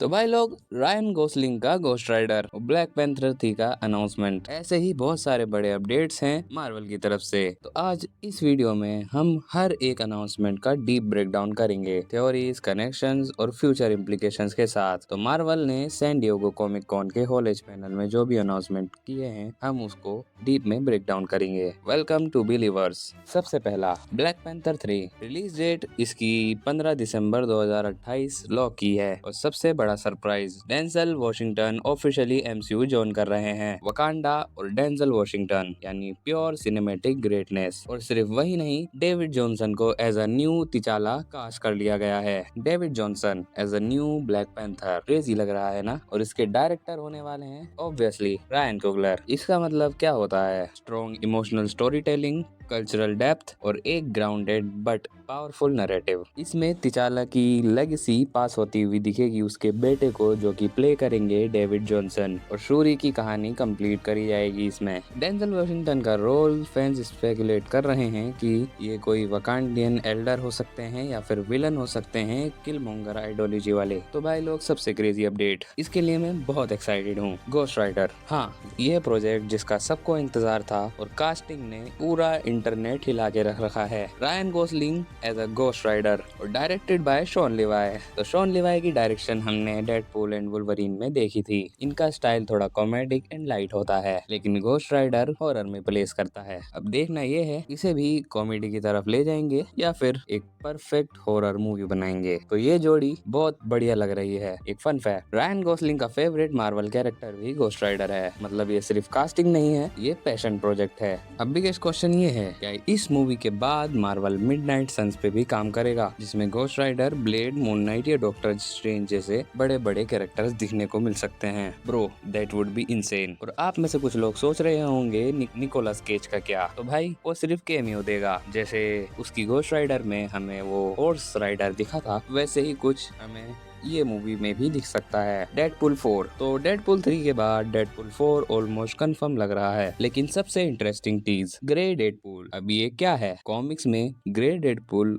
तो भाई लोग, रायन गोसलिंग का गोस्ट राइडर और ब्लैक पैंथर थी का अनाउंसमेंट, ऐसे ही बहुत सारे बड़े अपडेट्स हैं मार्वल की तरफ से। तो आज इस वीडियो में हम हर एक अनाउंसमेंट का डीप ब्रेकडाउन करेंगे, थ्योरीज, कनेक्शंस और फ्यूचर इम्प्लीकेशंस के साथ। तो मार्वल ने सैन डिएगो कॉमिक कॉन के हॉल एज पैनल में जो भी अनाउंसमेंट किए हैं, हम उसको डीप में ब्रेकडाउन करेंगे। Welcome to believers. सबसे पहला, ब्लैक पैंथर 3 रिलीज डेट इसकी 15 दिसंबर 2028 लॉक की है। और सबसे बड़ा surprise, Denzel Washington officially MCU join कर रहे हैं। वकांडा और डेंजल वॉशिंगटन यानी प्योर सिनेमैटिक ग्रेटनेस। और सिर्फ वही नहीं, डेविड जॉनसन को as a new T'Challa cast कर लिया गया है। David Johnson as a new Black Panther, crazy लग रहा है ना। और इसके डायरेक्टर होने वाले हैं ऑब्वियसली रायन कुगलर। इसका मतलब क्या होता है? Strong emotional story telling, cultural depth और एक ग्राउंडेड बट पावरफुल नैरेटिव। इसमें तिचाला की लेगेसी पास होती हुई दिखेगी उसके बेटे को, जो कि प्ले करेंगे डेविड जॉनसन। और शूरी की कहानी कंप्लीट करी जाएगी इसमें। डेंजल वॉशिंगटन का रोल फैंस स्पेकुलेट कर रहे हैं कि ये कोई वकांडियन एल्डर हो सकते हैं या फिर विलन हो सकते हैं, किलमोंगर आइडियोलॉजी वाले। तो भाई लोग, सबसे क्रेजी अपडेट, इसके लिए मैं बहुत एक्साइटेड हूँ। गोस्ट राइडर, हाँ, ये प्रोजेक्ट जिसका सबको इंतजार था और कास्टिंग ने पूरा इंटरनेट हिला के रख रखा है। Ryan Gosling as a Ghost Rider और डायरेक्टेड बाय शॉन लिवाय। तो शॉन लिवाय की डायरेक्शन हमने डेडपूल एंड वुल्वरीन में देखी थी। इनका स्टाइल थोड़ा कॉमेडिक एंड लाइट होता है, लेकिन गोस्ट राइडर हॉरर में प्लेस करता है। अब देखना ये है, इसे भी कॉमेडी की तरफ ले जाएंगे या फिर एक परफेक्ट हॉरर मूवी बनाएंगे। तो ये जोड़ी बहुत बढ़िया लग रही है। एक फन फैक्ट, रायन गोसलिंग का फेवरेट मार्वल कैरेक्टर भी गोस्ट राइडर है। मतलब ये सिर्फ कास्टिंग नहीं है, ये पैशन प्रोजेक्ट है। अब बिगेस्ट क्वेश्चन ये है, क्या इस मूवी के बाद मार्वल मिडनाइट सन्स पे भी काम करेगा, जिसमें Ghost Rider, Blade, Moon Knight या डॉक्टर स्ट्रेंज जैसे बड़े बड़े कैरेक्टर्स दिखने को मिल सकते हैं? Bro, that would be insane. और आप में से कुछ लोग सोच रहे होंगे निकोलस केज का क्या? तो भाई, वो सिर्फ कैमियो देगा। जैसे उसकी गोस्ट राइडर में हमें वो हॉर्स राइडर दिखा था, वैसे ही कुछ हमें ये मूवी में भी दिख सकता है। डेडपूल 4, तो डेडपूल 3 के बाद डेडपूल 4 ऑलमोस्ट कंफर्म लग रहा है। लेकिन सबसे इंटरेस्टिंग चीज, ग्रे डेडपूल। अब ये क्या है? कॉमिक्स में ग्रे डेडपूल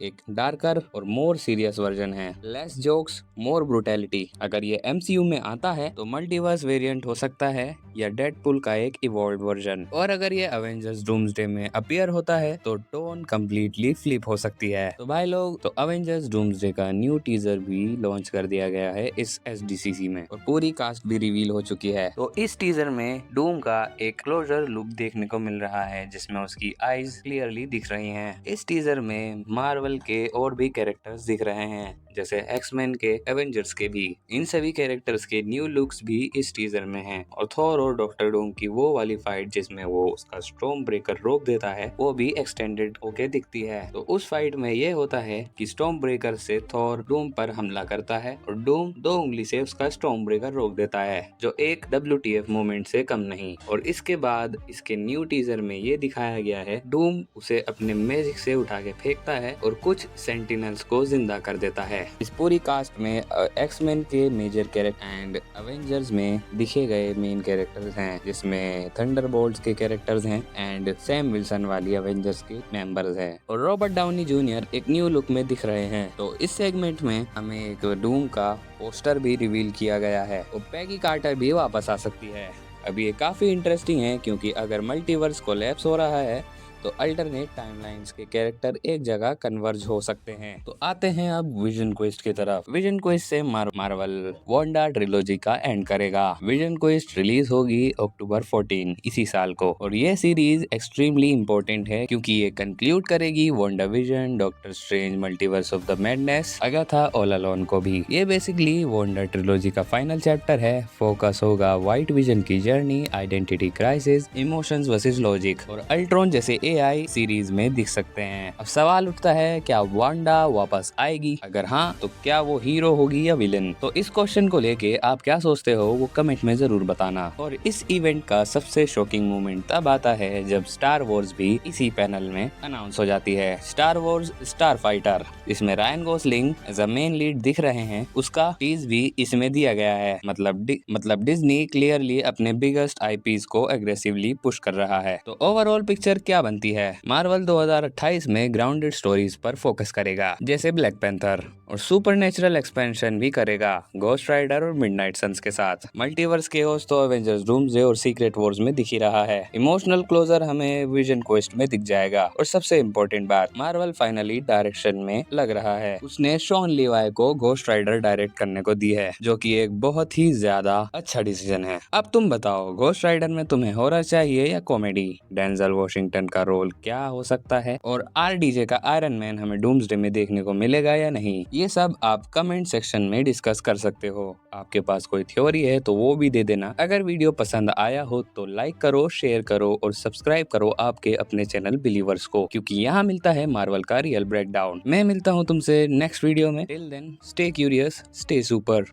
एक डार्कर और मोर सीरियस वर्जन है। लेस जोक्स, मोर ब्रुटैलिटी। अगर ये एमसीयू में आता है तो मल्टीवर्स वेरिएंट हो सकता है या डेडपूल का एक इवॉल्व वर्जन। और अगर ये अवेंजर्स डूम्सडे में अपीयर होता है तो टोन कंप्लीटली फ्लिप हो सकती है। तो भाई लोग, तो अवेंजर्स डूम्सडे का न्यू टीजर भी लॉन्च कर दिया गया है इस एसडीसीसी में और पूरी कास्ट भी रिवील हो चुकी है। तो इस टीजर में डूम का एक क्लोजर लुक देखने को मिल रहा है, जिसमें उसकी आईज क्लियरली दिख रही हैं। इस टीजर में मार्वल के और भी कैरेक्टर्स दिख रहे हैं, जैसे एक्समैन के, एवेंजर्स के भी। इन सभी कैरेक्टर्स के न्यू लुक्स भी इस टीजर में हैं। और थॉर और डॉक्टर डूम की वो वाली फाइट जिसमें वो उसका स्टॉर्म ब्रेकर रोक देता है, वो भी एक्सटेंडेड होके दिखती है। तो उस फाइट में ये होता है कि स्टॉर्म ब्रेकर से थॉर डूम पर हमला करता है और डूम 2 उंगली से उसका स्टॉर्म ब्रेकर रोक देता है, जो एक WTF मोमेंट से कम नहीं। और इसके बाद इसके न्यू टीजर में ये दिखाया गया है, डूम उसे अपने मैजिक से उठा के फेंकता है और कुछ सेंटिनल्स को जिंदा कर देता है। इस पूरी कास्ट में एक्समैन के मेजर कैरेक्टर एंड अवेंजर्स में दिखे गए मेन कैरेक्टर्स हैं, जिसमें थंडरबोल्ट्स के कैरेक्टर्स हैं एंड सैम विल्सन वाली अवेंजर्स के मेंबर्स हैं। और रॉबर्ट डाउनी जूनियर एक न्यू लुक में दिख रहे हैं। तो इस सेगमेंट में हमें एक डूम का पोस्टर भी रिवील किया गया है और पैगी कार्टर भी वापस आ सकती है। अब ये काफी इंटरेस्टिंग है, क्योंकि अगर मल्टीवर्स कोलैप्स हो रहा है तो अल्टरनेट टाइमलाइंस के कैरेक्टर एक जगह कन्वर्ज हो सकते हैं। तो आते हैं अब विजन क्वेस्ट की तरफ। विजन क्वेस्ट से मार्वल वांडा ट्रिलॉजी का एंड करेगा। विजन क्वेस्ट रिलीज होगी अक्टूबर 14 इसी साल को। और ये सीरीज एक्सट्रीमली इम्पोर्टेंट है, क्योंकि ये कंक्लूड करेगी Wanda vision, doctor strange, multiverse of the madness, Agatha all alone को भी। ये बेसिकली वांडा ट्रिलॉजी का फाइनल चैप्टर है। फोकस होगा व्हाइट विजन की journey, identity crisis, emotions versus logic. और अल्ट्रॉन जैसे AI सीरीज में दिख सकते हैं। अब सवाल उठता है, क्या वांडा वापस आएगी? अगर हाँ, तो क्या वो हीरो होगी या विलन? तो इस क्वेश्चन को लेके आप क्या सोचते हो, वो कमेंट में जरूर बताना। और इस इवेंट का सबसे शॉकिंग मोमेंट तब आता है जब स्टार वॉर्स भी इसी पैनल में अनाउंस हो जाती है। स्टार वॉर्स स्टार फाइटर, इसमें Ryan Gosling as a main lead दिख रहे हैं। उसका टीज भी इसमें दिया गया है। मतलब डिज्नी क्लियरली अपने बिगेस्ट IPs को एग्रेसिवली पुश कर रहा है। तो ओवरऑल पिक्चर क्या बनती मिलती है। मार्वल 2028 में ग्राउंडेड स्टोरीज पर फोकस करेगा, जैसे ब्लैक पैंथर, और सुपरनेचुरल एक्सपेंशन भी करेगा घोस्ट राइडर और मिडनाइट सन्स के साथ। मल्टीवर्स केओस तो एवेंजर्स डूम्सडे और सीक्रेट वॉर्स में दिख ही रहा है। इमोशनल क्लोजर हमें विजन क्वेस्ट में दिख जाएगा। और सबसे इम्पोर्टेंट बात, मार्वल फाइनली डायरेक्शन में लग रहा है। उसने शॉन लीवाई को घोस्ट राइडर डायरेक्ट करने को दी है, जो कि एक बहुत ही ज्यादा अच्छा डिसीजन है। अब तुम बताओ, घोस्ट राइडर में तुम्हें हॉरर चाहिए या कॉमेडी? डेंजल वॉशिंगटन का रोल क्या हो सकता है? और आरडीजे का आयरन मैन हमें डूम्सडे में देखने को मिलेगा या नहीं? ये सब आप कमेंट सेक्शन में डिस्कस कर सकते हो। आपके पास कोई थ्योरी है तो वो भी दे देना। अगर वीडियो पसंद आया हो तो लाइक करो, शेयर करो और सब्सक्राइब करो आपके अपने चैनल बिलीवर्स को, क्योंकि यहाँ मिलता है मार्वल का रियल ब्रेकडाउन। मैं मिलता हूँ तुमसे नेक्स्ट वीडियो में। Till then stay curious, stay super.